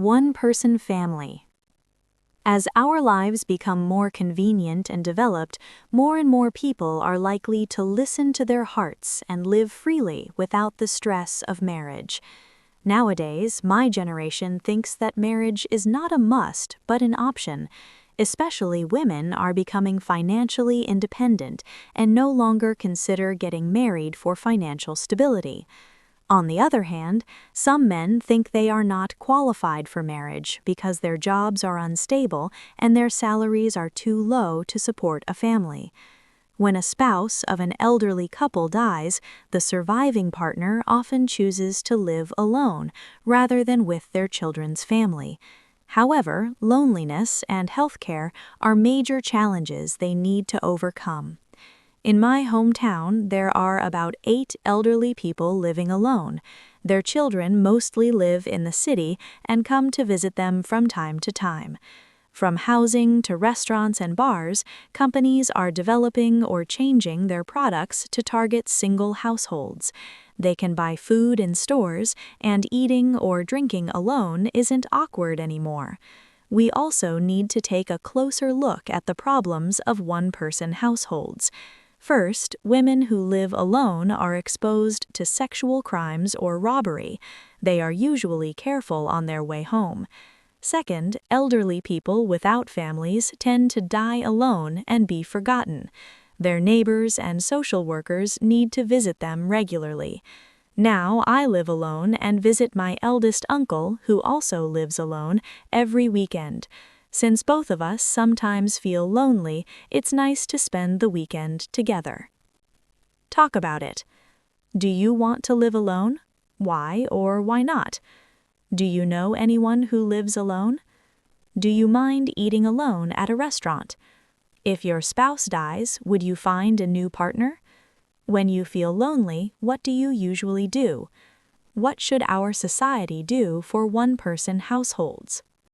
One-person family. As our lives become more convenient and developed, more and more people are likely to listen to their hearts and live freely without the stress of marriage. Nowadays, my generation thinks that marriage is not a must but an option. Especially women are becoming financially independent and no longer consider getting married for financial stability. On the other hand, some men think they are not qualified for marriage because their jobs are unstable and their salaries are too low to support a family. When a spouse of an elderly couple dies, the surviving partner often chooses to live alone rather than with their children's family. However, loneliness and healthcare are major challenges they need to overcome. In my hometown, there are about 8 elderly people living alone. Their children mostly live in the city and come to visit them from time to time. From housing to restaurants and bars, companies are developing or changing their products to target single households. They can buy food in stores, and eating or drinking alone isn't awkward anymore. We also need to take a closer look at the problems of one-person households. First, women who live alone are exposed to sexual crimes or robbery. They are usually careful on their way home. Second, elderly people without families tend to die alone and be forgotten. Their neighbors and social workers need to visit them regularly. Now I live alone and visit my eldest uncle, who also lives alone, every weekend. Since both of us sometimes feel lonely, it's nice to spend the weekend together. Talk about it. Do you want to live alone? Why or why not? Do you know anyone who lives alone? Do you mind eating alone at a restaurant? If your spouse dies, would you find a new partner? When you feel lonely, what do you usually do? What should our society do for one-person households?